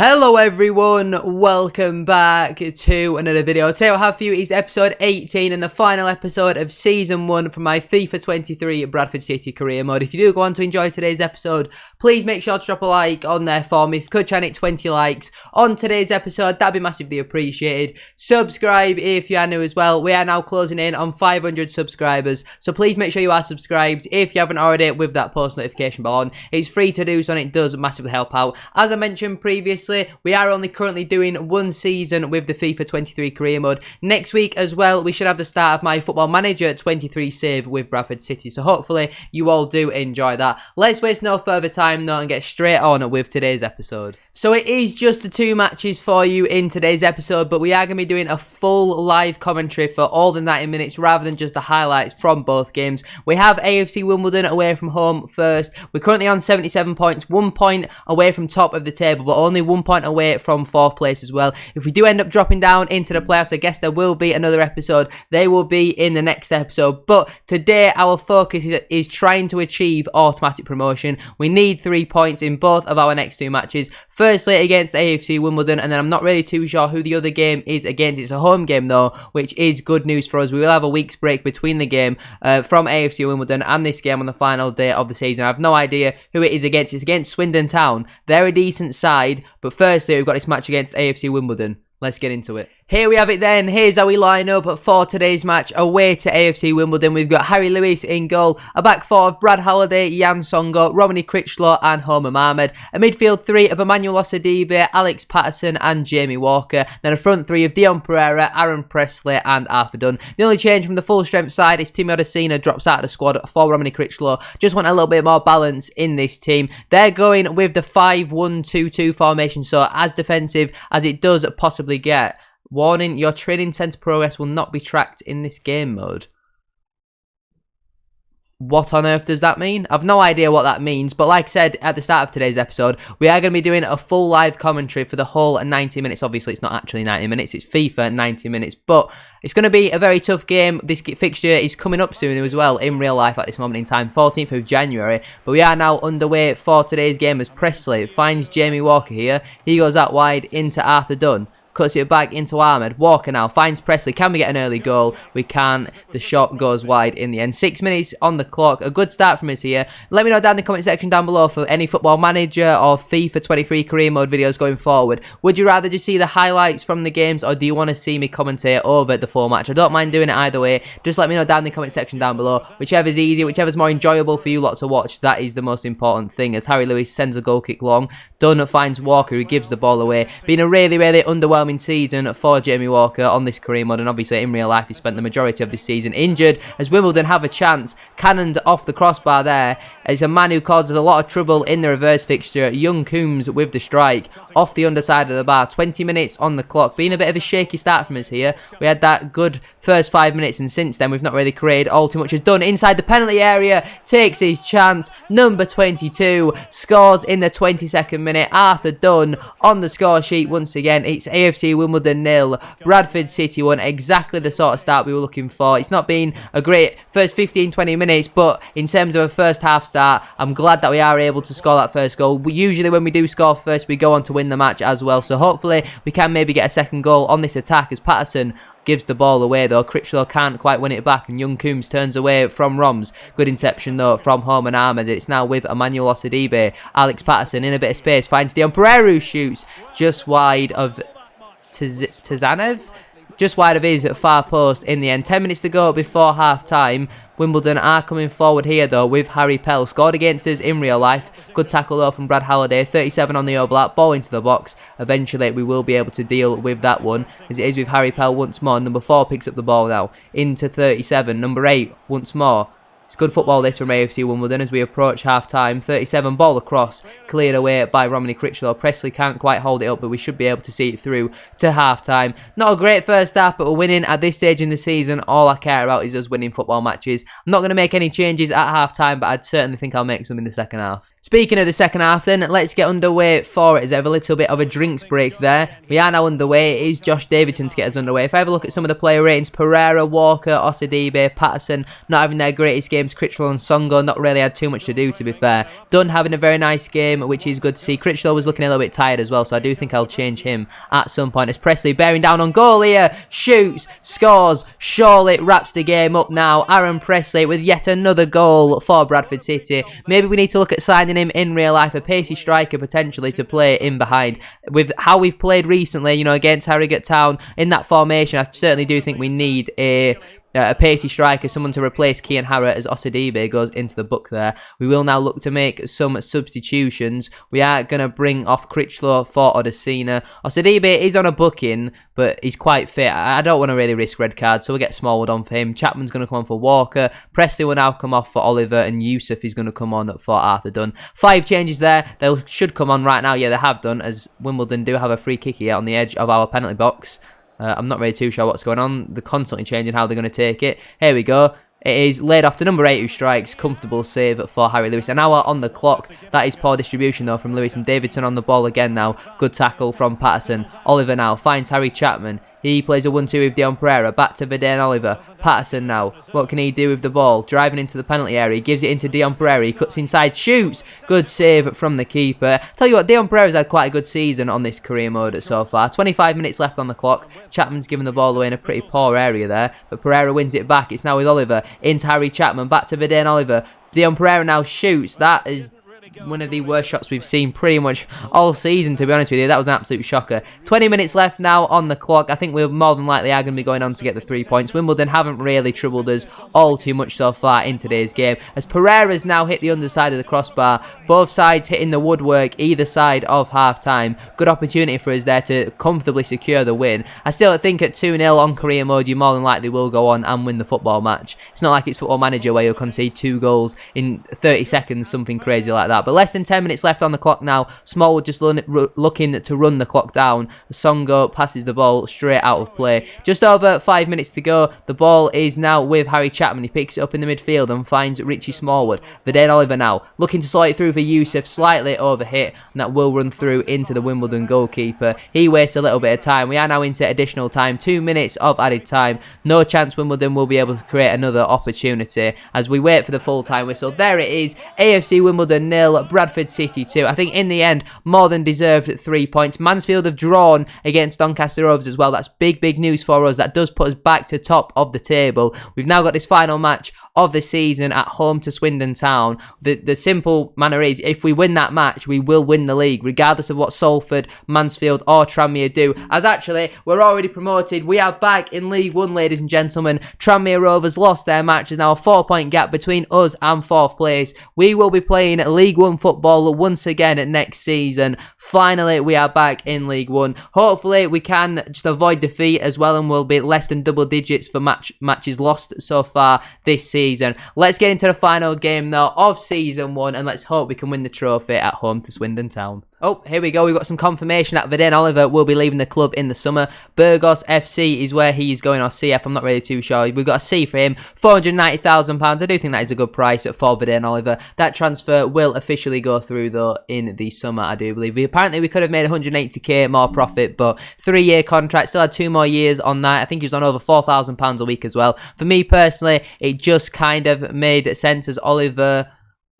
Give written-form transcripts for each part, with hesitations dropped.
Hello everyone, welcome back to another video. Today what I have for you is episode 18 and the final episode of season 1 from my FIFA 23 Bradford City career mode. If you do go on to enjoy today's episode, please make sure to drop a like on there for me. If you could try and hit 20 likes on today's episode, that'd be massively appreciated. Subscribe if you are new as well. We are now closing in on 500 subscribers, so please make sure you are subscribed if you haven't already with that post notification bell on. It's free to do so and it does massively help out. As I mentioned previously, we are only currently doing one season with the FIFA 23 career mode. Next week as well, we should have the start of my Football Manager 23 save with Bradford City. So hopefully you all do enjoy that. Let's waste no further time though and get straight on with today's episode. So it is just the 2 matches for you in today's episode, but we are going to be doing a full live commentary for all the 90 minutes rather than just the highlights from both games. We have AFC Wimbledon away from home first. We're currently on 77 points, 1 point away from top of the table, but only 1 point away from 4th place as well. If we do end up dropping down into the playoffs, I guess there will be another episode. They will be in the next episode, but today our focus is trying to achieve automatic promotion. We need 3 points in both of our next 2 matches. Firstly against AFC Wimbledon, and then I'm not really too sure who the other game is against. It's a home game though, which is good news for us. We will have a week's break between the game from AFC Wimbledon and this game on the final day of the season. I have no idea who it is against. It's against Swindon Town. They're a decent side, but firstly we've got this match against AFC Wimbledon. Let's get into it. Here we have it then. Here's how we line up for today's match away to AFC Wimbledon. We've got Harry Lewis in goal, a back 4 of Brad Halliday, Jan Songo, Romany Critchlow and Homer Mahmed, a midfield 3 of Emmanuel Osadibe, Alex Patterson and Jamie Walker, then a front 3 of Dion Pereira, Aaron Presley and Arthur Dunn. The only change from the full strength side is Timmy Odesina drops out of the squad for Romany Critchlow. Just want a little bit more balance in this team. They're going with the 5-1-2-2 formation, so as defensive as it does possibly get. Warning, your training centre progress will not be tracked in this game mode. What on earth does that mean? I've no idea what that means, but like I said at the start of today's episode, we are going to be doing a full live commentary for the whole 90 minutes. Obviously, it's not actually 90 minutes, it's FIFA 90 minutes, but it's going to be a very tough game. This fixture is coming up soon as well in real life at this moment in time, 14th of January, but we are now underway for today's game as Presley finds Jamie Walker here. He goes out wide into Arthur Dunn. Cuts it back into Ahmed. Walker now finds Presley. Can we get an early goal? We can. The shot goes wide in the end. 6 minutes on the clock. A good start from us here. Let me know down in the comment section down below for any Football Manager or FIFA 23 career mode videos going forward. Would you rather just see the highlights from the games, or do you want to see me commentate over the full match? I don't mind doing it either way. Just let me know down in the comment section down below. Whichever's easier, whichever's more enjoyable for you lot to watch, that is the most important thing. As Harry Lewis sends a goal kick long. Dunn finds Walker, who gives the ball away. Been a really underwhelming season for Jamie Walker on this career mode, and obviously in real life he spent the majority of this season injured as Wimbledon have a chance. Cannoned off the crossbar there. It's a man who causes a lot of trouble in the reverse fixture. Young Coombs with the strike off the underside of the bar. 20 minutes on the clock. Been a bit of a shaky start from us here. We had that good first 5 minutes, and since then we've not really created all too much. Has done inside the penalty area. Takes his chance. Number 22 scores in the 22nd minute. Arthur Dunn on the score sheet once again. It's AFC Wimbledon 0, Bradford City 1. Exactly the sort of start we were looking for. It's not been a great first 15-20 minutes, but in terms of a first half start, I'm glad that we are able to score that first goal. Usually when we do score first, we go on to win the match as well, so hopefully we can maybe get a second goal on this attack as Patterson gives the ball away though. Critchlow can't quite win it back, and Young Coombs turns away from Roms. Good interception though from Homer Ahmed. It's now with Emmanuel Osadibe. Alex Patterson in a bit of space finds Dion Pereira, who shoots just wide of Tazanev, just wide of his far post in the end. 10 minutes to go before half time. Wimbledon are coming forward here though with Harry Pell. Scored against us in real life. Good tackle though from Brad Halliday. 37 on the overlap. Ball into the box. Eventually we will be able to deal with that one, as it is with Harry Pell once more. Number 4 picks up the ball now. Into 37. Number 8 once more. It's good football this from AFC Wimbledon as we approach half-time. 37, ball across, cleared away by Romany Critchlow. Presley can't quite hold it up, but we should be able to see it through to half-time. Not a great first half, but we're winning at this stage in the season. All I care about is us winning football matches. I'm not going to make any changes at half-time, but I'd certainly think I'll make some in the second half. Speaking of the second half then, let's get underway for it. As I have a little bit of a drinks break there. We are now underway. It is Josh Davidson to get us underway. If I have a look at some of the player ratings, Pereira, Walker, Osadibe, Patterson, not having their greatest game games, Critchlow and Songo, not really had too much to do, to be fair. Dunn having a very nice game, which is good to see. Critchlow was looking a little bit tired as well, so I do think I'll change him at some point. As Presley bearing down on goal here, shoots, scores, surely wraps the game up now. Aaron Presley with yet another goal for Bradford City. Maybe we need to look at signing him in real life, a pacey striker potentially to play in behind. With how we've played recently, you know, against Harrogate Town in that formation, I certainly do think we need a pacey striker, someone to replace Kian Harrah as Osadibe goes into the book there. We will now look to make some substitutions. We are going to bring off Critchlow for Odesina. Osadibe is on a booking, but he's quite fit. I don't want to really risk red card, so we'll get Smallwood on for him. Chapman's going to come on for Walker. Presley will now come off for Oliver, and Yusuf is going to come on for Arthur Dunn. 5 changes there. They should come on right now. Yeah, they have done, as Wimbledon do have a free kick here on the edge of our penalty box. I'm not really too sure what's going on. They're constantly changing how they're going to take it. Here we go. It is laid off to number 8 who strikes. Comfortable save for Harry Lewis. An hour on the clock. That is poor distribution though from Lewis, and Davidson on the ball again now. Good tackle from Patterson. Oliver now finds Harry Chapman. He plays a 1-2 with Dion Pereira. Back to Verdane Oliver. Patterson now. What can he do with the ball? Driving into the penalty area. He gives it into Dion Pereira. He cuts inside. Shoots. Good save from the keeper. Tell you what, Dion Pereira's had quite a good season on this career mode so far. 25 minutes left on the clock. Chapman's given the ball away in a pretty poor area there. But Pereira wins it back. It's now with Oliver. Into Harry Chapman. Back to Verdane Oliver. Dion Pereira now shoots. That is one of the worst shots we've seen pretty much all season, to be honest with you. That was an absolute shocker. 20 minutes left now on the clock. I think we're more than likely are going to be going on to get the 3 points. Wimbledon haven't really troubled us all too much so far in today's game, as Pereira's now hit the underside of the crossbar. Both sides hitting the woodwork either side of half-time. Good opportunity for us there to comfortably secure the win. I still think at 2-0 on career mode, you more than likely will go on and win the football match. It's not like it's Football Manager where you'll concede 2 goals in 30 seconds, something crazy like that. But less than 10 minutes left on the clock now. Smallwood just looking to run the clock down. Songo passes the ball straight out of play. Just over 5 minutes to go. The ball is now with Harry Chapman. He picks it up in the midfield and finds Richie Smallwood. Verdane Oliver now looking to slot it through for Yusuf. Slightly overhit, and that will run through into the Wimbledon goalkeeper. He wastes a little bit of time. We are now into additional time. 2 minutes of added time. No chance Wimbledon will be able to create another opportunity as we wait for the full time whistle. There it is. AFC Wimbledon 0, Bradford City 2. I think in the end, more than deserved 3 points. Mansfield have drawn against Doncaster Rovers as well. That's big news for us. That does put us back to top of the table. We've now got this final match of the season at home to Swindon Town. The simple manner is, if we win that match, we will win the league, regardless of what Salford, Mansfield or Tranmere do. As actually, we're already promoted. We are back in League 1, ladies and gentlemen. Tranmere Rovers lost their match. There's now a 4-point gap between us and 4th place. We will be playing League 1 football once again next season. Finally, we are back in League 1. Hopefully, we can just avoid defeat as well, and we'll be less than double digits for matches lost so far this season. Let's get into the final game though of season 1, and let's hope we can win the trophy at home to Swindon Town. Oh, here we go. We've got some confirmation that Verdane Oliver will be leaving the club in the summer. Burgos FC is where he is going, or CF. I'm not really too sure. We've got a C for him. £490,000. I do think that is a good price for Verdane Oliver. That transfer will officially go through, though, in the summer, I do believe. Apparently, we could have made 180k more profit, but 3-year contract. Still had 2 more years on that. I think he was on over £4,000 a week as well. For me, personally, it just kind of made sense as Oliver...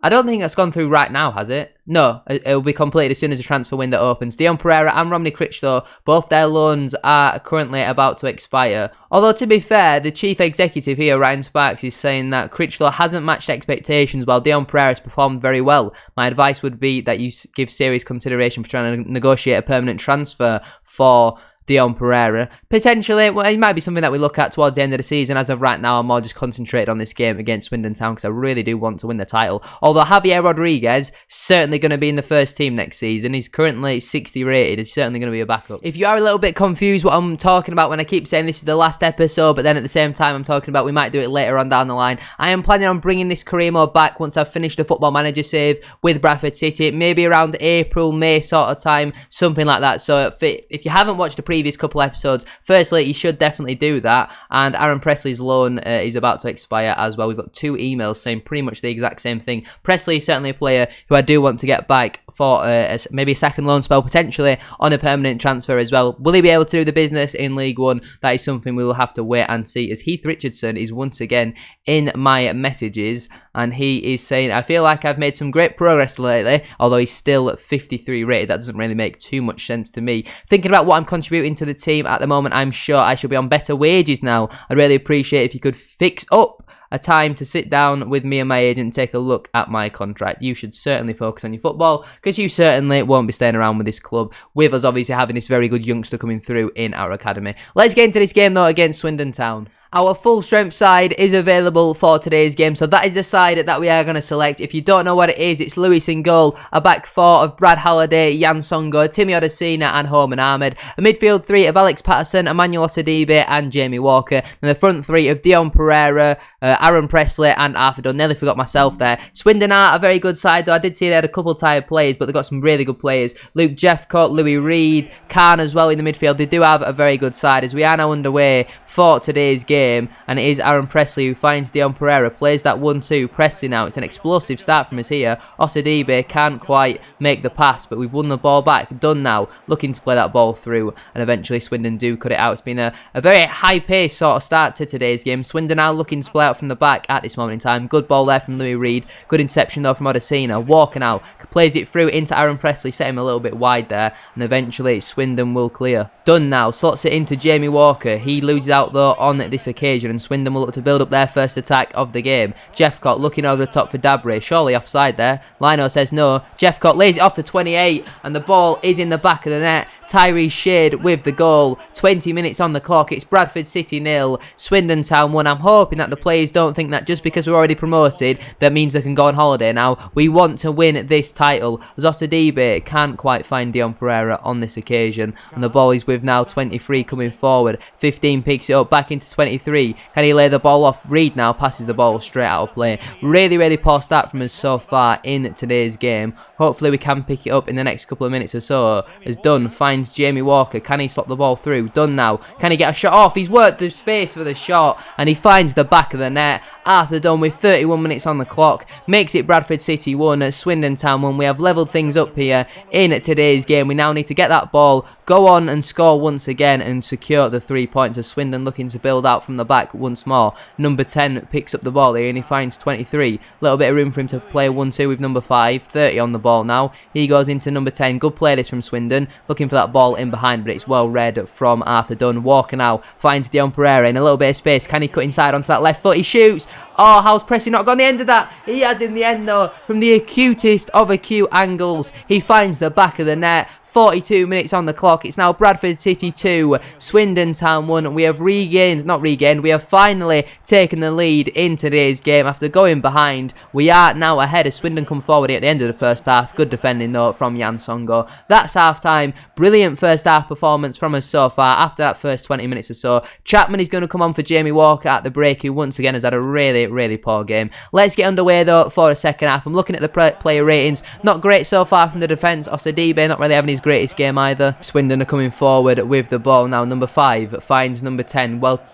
I don't think that's gone through right now, has it? No, it will be completed as soon as the transfer window opens. Dion Pereira and Romney Critchlow, both their loans are currently about to expire. Although, to be fair, the chief executive here, Ryan Sparks, is saying that Critchlow hasn't matched expectations while Dion Pereira has performed very well. My advice would be that you give serious consideration for trying to negotiate a permanent transfer for Dion Pereira. Potentially, well, it might be something that we look at towards the end of the season. As of right now, I'm more just concentrated on this game against Swindon Town because I really do want to win the title. Although Javier Rodriguez certainly going to be in the first team next season. He's currently 60 rated. He's certainly going to be a backup. If you are a little bit confused what I'm talking about when I keep saying this is the last episode, but then at the same time I'm talking about we might do it later on down the line, I am planning on bringing this career mode back once I've finished the Football Manager save with Bradford City. Maybe around April, May sort of time, something like that. So if you haven't watched the previous couple episodes. Firstly, you should definitely do that. And Aaron Presley's loan is about to expire as well. We've got 2 emails saying pretty much the exact same thing. Presley is certainly a player who I do want to get back for maybe a second loan spell, potentially on a permanent transfer as well. Will he be able to do the business in League One? That is something we will have to wait and see, as Heath Richardson is once again in my messages, and he is saying, I feel like I've made some great progress lately, although he's still at 53 rated. That doesn't really make too much sense to me. Thinking about what I'm contributing to the team at the moment, I'm sure I should be on better wages now. I'd really appreciate if you could fix up a time to sit down with me and my agent and take a look at my contract. You should certainly focus on your football, because you certainly won't be staying around with this club, with us obviously having this very good youngster coming through in our academy. Let's get into this game though against Swindon Town. Our full strength side is available for today's game, so that is the side that we are going to select. If you don't know what it is, it's Lewis in goal, a back 4 of Brad Halliday, Jan Songo, Timmy Odesina and Homan Ahmed, a midfield 3 of Alex Patterson, Emmanuel Osadibe and Jamie Walker, and the front 3 of Dion Pereira, Aaron Presley and Arthur Dunn. Nearly forgot myself there. Swindon are a very good side though. I did see they had a couple tired players, but they've got some really good players. Luke Jeffcott, Louis Reed, Khan as well in the midfield. They do have a very good side, as we are now underway for today's game, and it is Aaron Presley who finds Dion Pereira, plays that 1-2. Presley now, it's an explosive start from us here. Osadibe can't quite make the pass, but we've won the ball back. Dunn now looking to play that ball through, and eventually Swindon do cut it out. It's been a very high-paced sort of start to today's game. Swindon now looking to play out from the back at this moment in time. Good ball there from Louis Reed. Good interception though from Odesina. Walker now plays it through into Aaron Presley, set him a little bit wide there, and eventually Swindon will clear. Dunn now slots it into Jamie Walker. He loses out though on this occasion, and Swindon will look to build up their first attack of the game. Jeffcott looking over the top for Dabre. Surely offside there. Lino says no. Jeffcott lays it off to 28, and the ball is in the back of the net. Tyrese Shade with the goal. 20 minutes on the clock. It's Bradford City 0, Swindon Town 1. I'm hoping that the players don't think that just because we're already promoted, that means they can go on holiday now. We want to win this title. Osadibe can't quite find Dion Pereira on this occasion, and the ball is with now 23 coming forward. 15 picks it up back into 23. Can he lay the ball off? Reed now passes the ball straight out of play. Really poor start from us so far in today's game. Hopefully we can pick it up in the next couple of minutes or so, as Dunn finds Jamie Walker. Can he slot the ball through? Dunn now. Can he get a shot off? He's worked the space for the shot, and he finds the back of the net. Arthur Dunn with 31 minutes on the clock makes it Bradford City 1, Swindon Town 1. We have levelled things up here in today's game. We now need to get that ball, go on and score once again and secure the 3 points, as Swindon looking to build out from the back once more. Number 10 picks up the ball here and he finds 23. Little bit of room for him to play 1-2 with number 5. 30 on the ball now. He goes into number 10. Good play this from Swindon. Looking for that ball in behind, but it's well read from Arthur Dunn. Walker now finds Dion Pereira in a little bit of space. Can he cut inside onto that left foot? He shoots. Oh, how's Presley not got the end of that? He has in the end though, from the acutest of acute angles. He finds the back of the net. 42 minutes on the clock. It's now Bradford City 2, Swindon Town 1. We have we have finally taken the lead in today's game after going behind. We are now ahead as Swindon come forward at the end of the first half. Good defending though from Jan Songo. That's half time. Brilliant first half performance from us so far after that first 20 minutes or so. Chapman is going to come on for Jamie Walker at the break, who once again has had a really poor game. Let's get underway though for a second half. I'm looking at the player ratings. Not great so far from the defence. Osadibe not really having his greatest game either. Swindon are coming forward with the ball now. Number 5 finds number 10. Well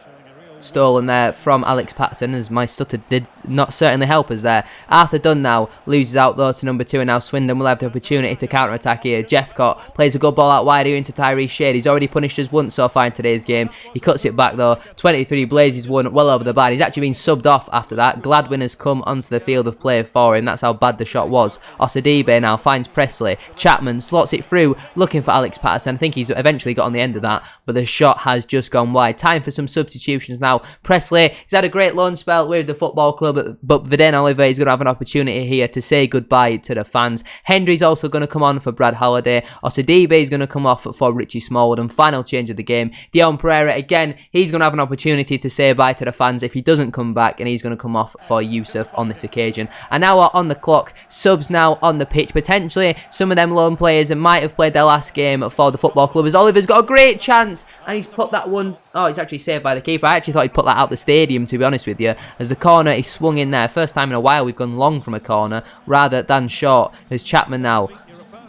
stolen there from Alex Patterson, as my stutter did not certainly help us there. Arthur Dunn now loses out though to number 2, and now Swindon will have the opportunity to counter-attack here. Jeffcott plays a good ball out wide here into Tyrese Shade. He's already punished us once so far in today's game. He cuts it back though. 23 blazes one well over the bar. He's actually been subbed off after that. Gladwin has come onto the field of play for him. That's how bad the shot was. Osadibe now finds Presley. Chapman slots it through, looking for Alex Patterson. I think he's eventually got on the end of that, but the shot has just gone wide. Time for some substitutions now. Presley, he's had a great loan spell with the football club, but Viden Oliver is going to have an opportunity here to say goodbye to the fans. Hendry's also going to come on for Brad Halliday. Osadibe is going to come off for Richie Smallwood, and final change of the game. Dion Pereira, again, he's going to have an opportunity to say bye to the fans if he doesn't come back, and he's going to come off for Yusuf on this occasion. An hour on the clock, subs now on the pitch. Potentially, some of them loan players might have played their last game for the football club, as Oliver's got a great chance, and he's put that one. Oh, it's actually saved by the keeper. I actually thought he'd put that out the stadium, to be honest with you, as the corner is swung in there. First time in a while we've gone long from a corner rather than short. There's Chapman now.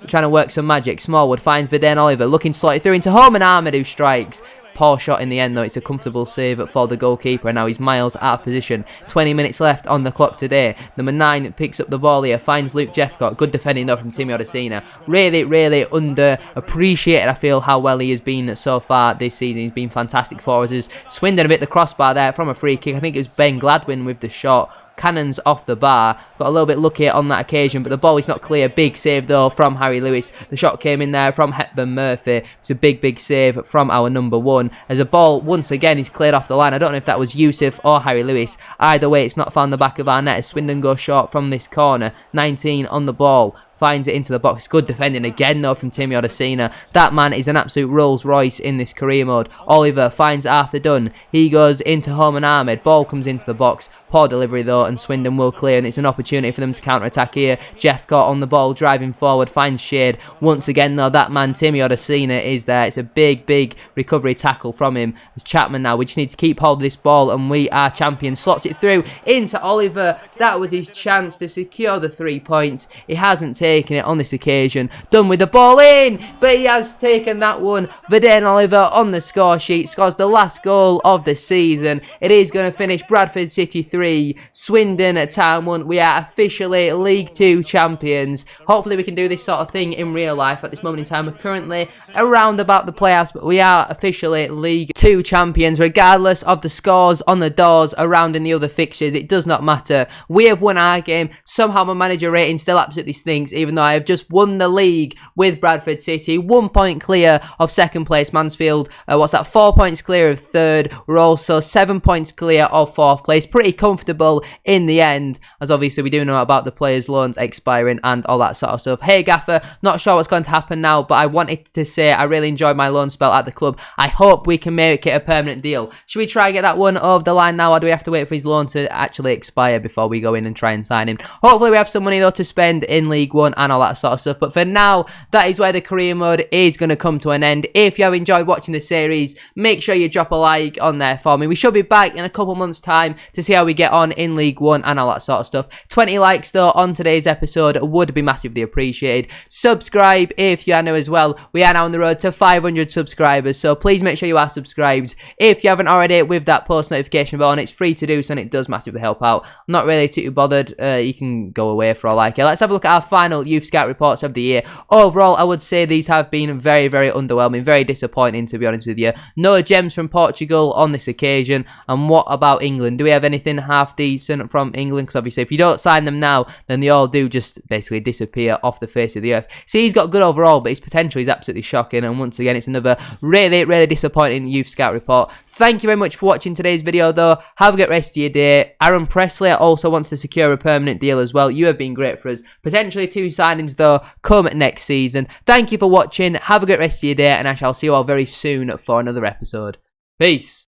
trying to work some magic. Smallwood finds Verden Oliver, looking to slot it through into home, and Ahmed who strikes. Poor shot in the end though. It's a comfortable save for the goalkeeper, and now he's miles out of position. 20 minutes left on the clock today. Number 9 picks up the ball here, finds Luke Jeffcott. Good defending though from Timmy Odesina. Really underappreciated, I feel, how well he has been so far this season. He's been fantastic for us. As Swindon a bit the crossbar there from a free kick. I think it was Ben Gladwin with the shot. Cannons off the bar. Got a little bit lucky on that occasion, but the ball is not clear. Big save though from Harry Lewis. The shot came in there from Hepburn Murphy. It's a big save from our number 1. As a ball once again is cleared off the line. I don't know if that was Yusuf or Harry Lewis. Either way, it's not found the back of our net as Swindon goes short from this corner. 19 on the ball. Finds it into the box. Good defending again though from Timmy Odesina. That man is an absolute Rolls Royce in this career mode. Oliver finds Arthur Dunn. He goes into home and Ahmed. Ball comes into the box. Poor delivery though, and Swindon will clear, and it's an opportunity for them to counter-attack here. Jeffcott on the ball, driving forward, finds Shade. Once again though, that man Timmy Odesina is there. It's a big recovery tackle from him. It's Chapman now. We just need to keep hold of this ball, and we are champions. Slots it through into Oliver. That was his chance to secure the 3 points. He hasn't taken it on this occasion. Done with the ball in, but he has taken that one. Verden Oliver on the score sheet scores the last goal of the season. It is going to finish Bradford City 3, Swindon at Town 1. We are officially League 2 champions. Hopefully we can do this sort of thing in real life at this moment in time. We're currently around about the playoffs, but we are officially League 2 champions regardless of the scores on the doors around in the other fixtures. It does not matter. We have won our game. Somehow my manager rating still absolutely stinks, even though I have just won the league with Bradford City. 1 point clear of second place Mansfield. 4 points clear of third. We're also 7 points clear of fourth place. Pretty comfortable in the end, as obviously we do know about the players' loans expiring and all that sort of stuff. Hey Gaffer, not sure what's going to happen now, but I wanted to say I really enjoyed my loan spell at the club. I hope we can make it a permanent deal. Should we try and get that one over the line now, or do we have to wait for his loan to actually expire before we go in and try and sign him? Hopefully we have some money though to spend in League 1 and all that sort of stuff. But for now, that is where the career mode is going to come to an end. If you have enjoyed watching the series, make sure you drop a like on there for me. We should be back in a couple months' time to see how we get on in League 1 and all that sort of stuff. 20 likes though on today's episode would be massively appreciated. Subscribe if you are new as well. We are now on the road to 500 subscribers, so please make sure you are subscribed if you haven't already with that post notification bell, and it's free to do so and it does massively help out. I'm not really too bothered. You can go away for all I care. Let's have a look at our final Youth Scout reports of the year. Overall, I would say these have been very underwhelming, very disappointing to be honest with you. No gems from Portugal on this occasion. And what about England? Do we have anything half decent from England? Because obviously if you don't sign them now, then they all do just basically disappear off the face of the earth. See, he's got good overall, but his potential is absolutely shocking, and once again it's another really disappointing Youth Scout report. Thank you very much for watching today's video though. Have a great rest of your day. Aaron Presley also wants to secure a permanent deal as well. You have been great for us. Potentially 2 signings though come next season. Thank you for watching. Have a great rest of your day, and I shall see you all very soon for another episode. Peace.